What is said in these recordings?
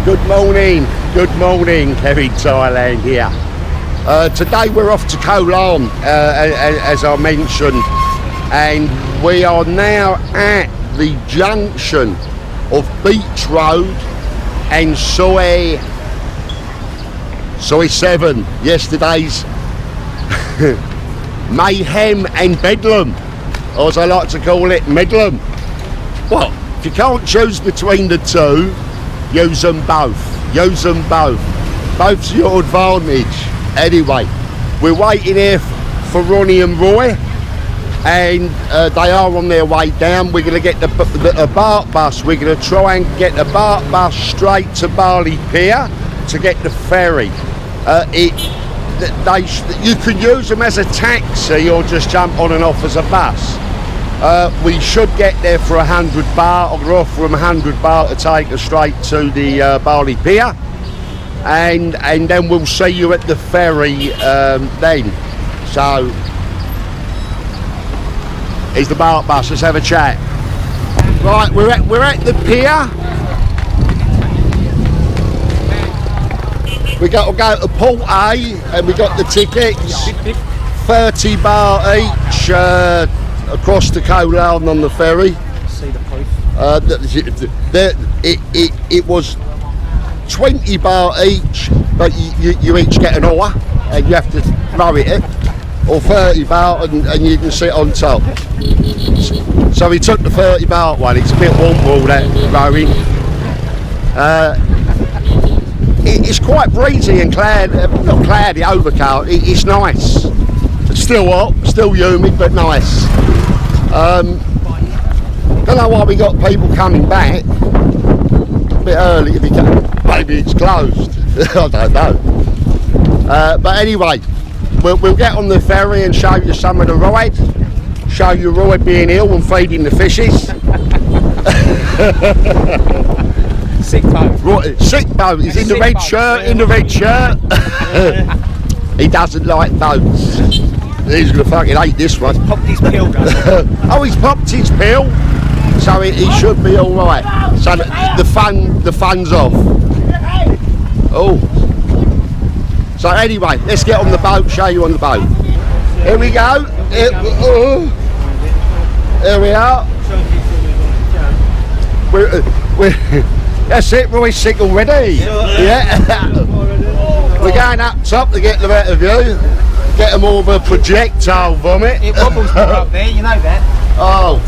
Good morning, Kevin Thailand here. Today we're off to Koh Lan, as I mentioned, and we are now at the junction of Beach Road and Soi 7, yesterday's mayhem and bedlam, or as I like to call it, medlem. Well, if you can't choose between the two, use them both. Use them both. Both to your advantage. Anyway, we're waiting here for Ronnie and Roy, and they are on their way down. We're going to get a BART bus. We're going to try and get the BART bus straight to Bali Pier to get the ferry. You can use them as a taxi or just jump on and off as a bus. We should get there for 100 baht, or offer them 100 baht to take us straight to the Bali Pier, and then we'll see you at the ferry then. So, here's the BART bus, let's have a chat. Right, we're at the pier. We got to go to Port A, and we got the tickets, 30 baht each, across to Koh Lan on the ferry. See the proof. It was 20 baht each, but you each get an oar and you have to row it, or 30 baht and you can sit on top. So we took the 30 baht one. It's a bit warm that rowing. It's quite breezy and cloudy, not cloudy, overcast. It's nice. It's still hot, still humid, but nice. Don't know why we got people coming back a bit early. Maybe it's closed. I don't know. But anyway, we'll get on the ferry and show you some of the ride. Show you Roy being ill and feeding the fishes. Sick boat. Roy, sick boat. He's in the red shirt. In the red shirt. He doesn't like boats. He's gonna fucking hate this one. He's popped his pill, oh, he's popped his pill, so he should be all right. So the fun's off. Oh. So anyway, let's get on the boat. Show you on the boat. Here we go. Here we are. That's it. Roy's sick already. Yeah. We're going up top to get the better view. Get them all the projectile vomit. It wobbles more up there, you know that. Oh.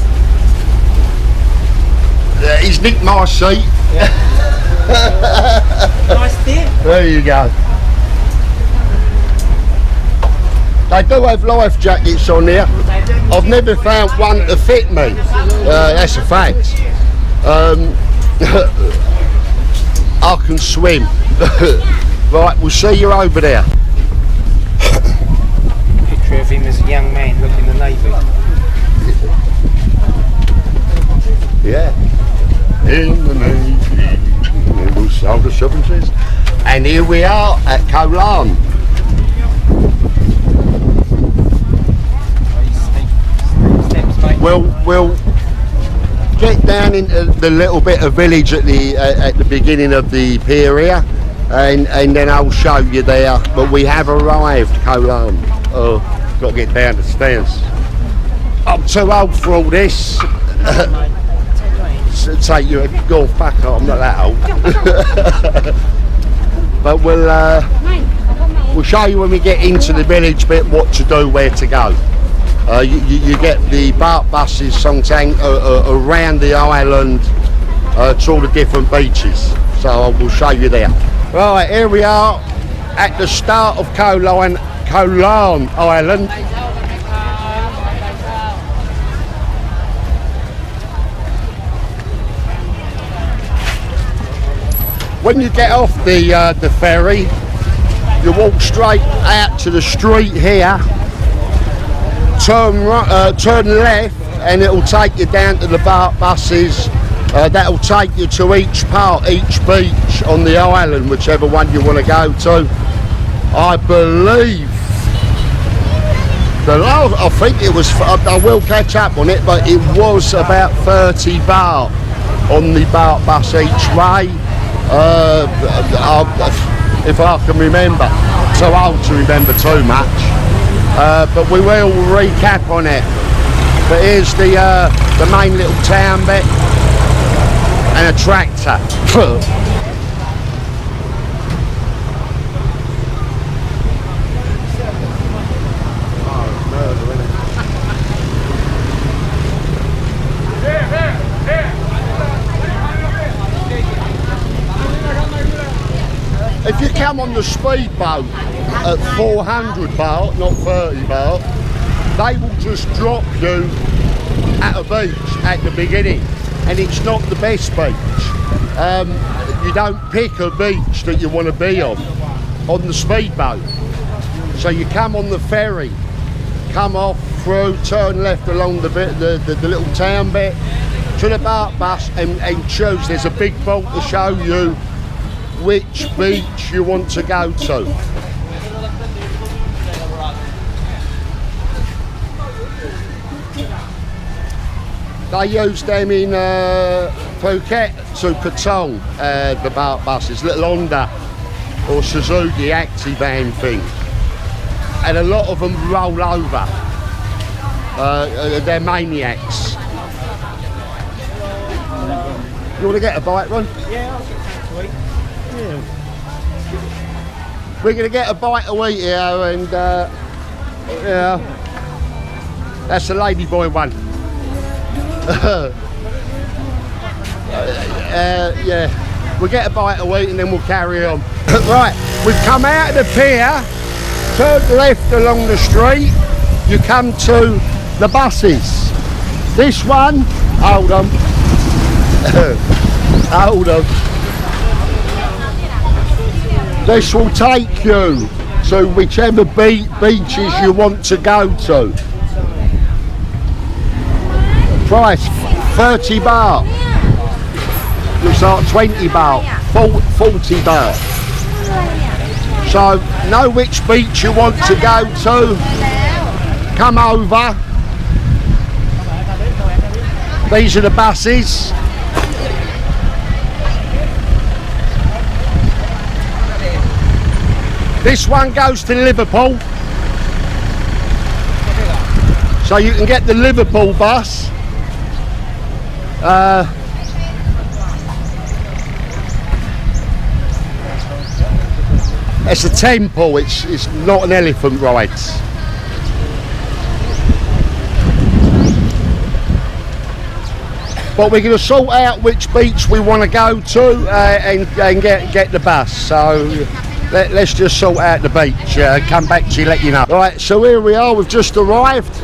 He's nicked my seat. Yeah. Nice dear. There you go. They do have life jackets on here. I've never found one to fit me. That's a fact. I can swim. Right, we'll see you over there. Of him as a young man looking the Navy. Yeah. In the Navy, we'll sell the 70s. And here we are at Koh Lan. We'll get down into the little bit of village at the beginning of the pier here, and then I'll show you there. But we have arrived, Koh Lan. Oh, got to get down the stairs. I'm too old for all this. Take you a golf back. I'm not that old. But we'll show you when we get into the village bit what to do, where to go. You get the BART buses sometimes around the island to all the different beaches. So we'll show you there. Right, here we are at the start of Koh Lan Island. When you get off the ferry, you walk straight out to the street here, turn left, and it'll take you down to the BART buses. That'll take you to each beach on the island, whichever one you want to go to. I believe I think it was, I will catch up on it, but it was about 30 baht on the BART bus each way. If I can remember. So old to remember too much. But we will recap on it. But here's the main little town bit and a tractor. If you come on the speedboat at 400 baht, not 30 baht, they will just drop you at a beach at the beginning, and it's not the best beach. You don't pick a beach that you want to be on the speedboat. So you come on the ferry, come off through, turn left along the little town bit to the BART bus and choose. There's a big board to show you which beach you want to go to. They use them in Phuket to Patong, the BART buses, little Honda or Suzuki Acti van thing. And a lot of them roll over. They're maniacs. You want to get a bite, Ron? Yeah, I'll get that to eat. Yeah. We're going to get a bite to eat here, and yeah, that's the ladyboy one. Yeah, we'll get a bite to eat and then we'll carry on. Right, we've come out of the pier, turned left along the street, you come to the buses. This one, hold on, hold on. This will take you to whichever beaches you want to go to. Price 30 baht. Looks like 20 baht, 40 baht. So know which beach you want to go to. Come over. These are the buses. This one goes to Liverpool, so you can get the Liverpool bus. It's a temple, it's not an elephant ride. But we're going to sort out which beach we want to go to and get the bus. So let's just sort out the beach, come back to you, let you know. Right, so here we are, we've just arrived.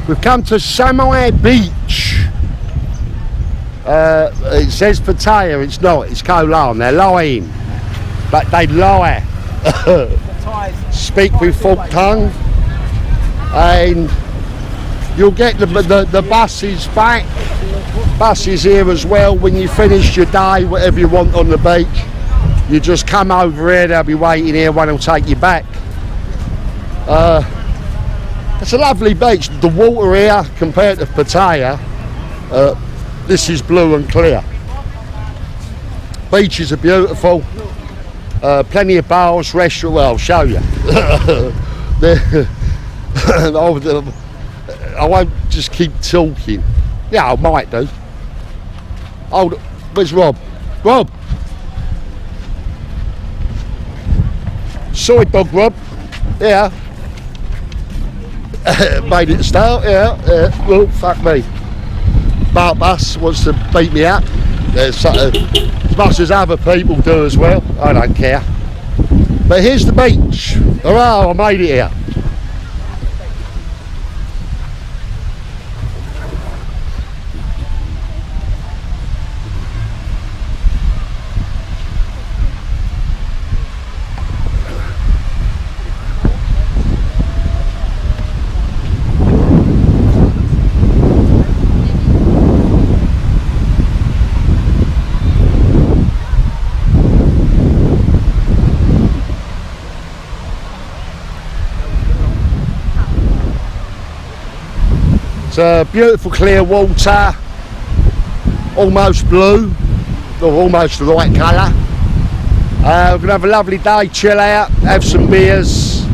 We've come to Samui Beach. It says Pattaya, it's not, it's KOH LAN, they're lying. But they lie. Speak with forked tongue. And you'll get the buses back. Buses here as well. When you finish your day, whatever you want on the beach, you just come over here, they'll be waiting here, one will take you back. It's a lovely beach. The water here compared to Pattaya, this is blue and clear. Beaches are beautiful. Plenty of bars, restaurants. Well, I'll show you. I won't just keep talking. Yeah, I might do. Hold on. Where's Rob? Rob! Soy dog, Rob. Yeah. Made it start, yeah. Well, fuck me. BART bus wants to beat me up. As much as other people do as well. I don't care. But here's the beach. Hurrah, I made it here. Beautiful clear water, almost blue, or almost the right colour. We're going to have a lovely day, chill out, have some beers,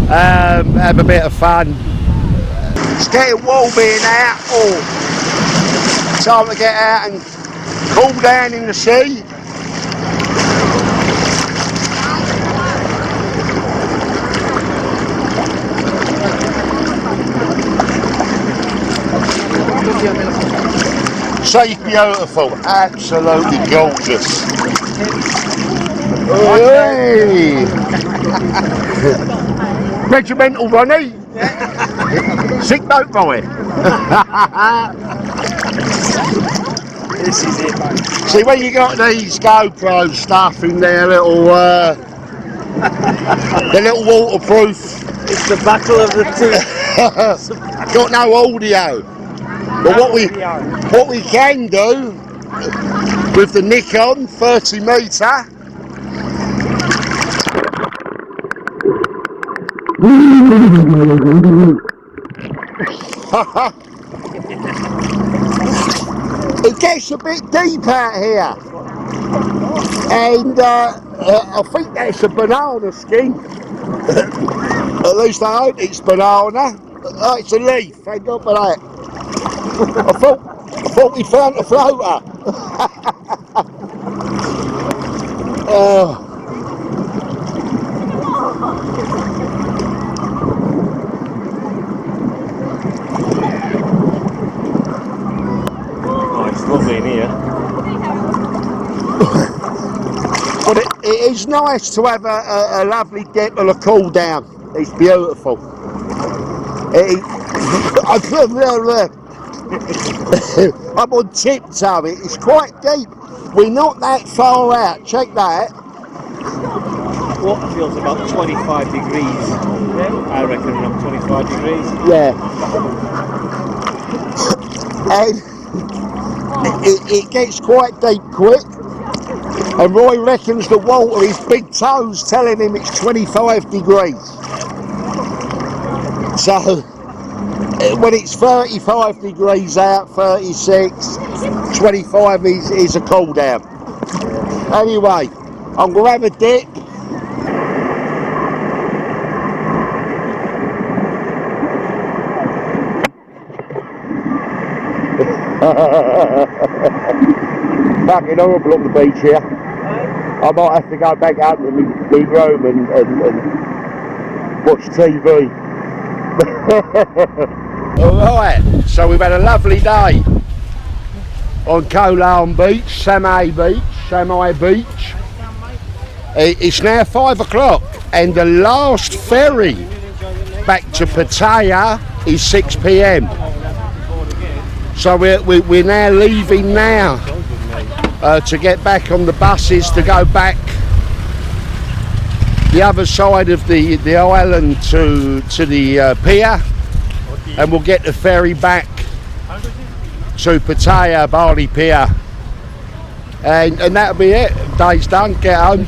have a bit of fun. It's getting warm here now. Oh, time to get out and cool down in the sea. Sea's beautiful, absolutely gorgeous. Hey. Regimental, Ronnie. Sick note, boy. This is it, mate. See, when you got these GoPro stuff in their little, the little waterproof. It's the battle of the two. Got no audio. But what we can do with the Nikon 30mm. It gets a bit deep out here, and I think that's a banana skin. At least I hope it's banana. Oh, it's a leaf, thank God for that. I thought we found a floater. Oh. It's lovely in here. But it is nice to have a lovely dip and a cool down. It's beautiful. I'm on tiptoe. It's quite deep. We're not that far out. Check that. Water feels about 25 degrees. I reckon around 25 degrees. Yeah. And it gets quite deep quick. And Roy reckons the water, his big toes telling him it's 25 degrees. So when it's 35 degrees out, 36, 25 is a cool down. Anyway, I'm going to have a dip. Fucking horrible on the beach here. I might have to go back out to my room and watch TV. Alright, so we've had a lovely day on KOH LAN Beach, Samay Beach. It's now 5 o'clock and the last ferry back to Pattaya is 6 p.m. So we're now leaving now to get back on the buses to go back the other side of the island to the pier, and we'll get the ferry back to Pattaya, Bali Pier, and that'll be it. Day's done, get home,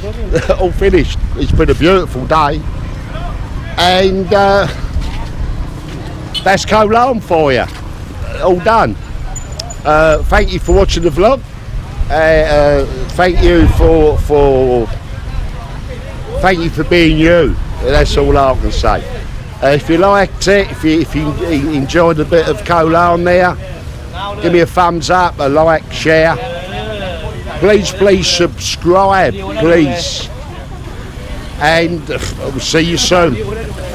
all finished. It's been a beautiful day, and that's KOH LAN for you, all done. Thank you for watching the vlog. Thank you for being you. That's all I can say. If you liked it, if you enjoyed a bit of KOH LAN there, give me a thumbs up, a like, share. Please subscribe, please. And we'll see you soon.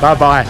Bye bye.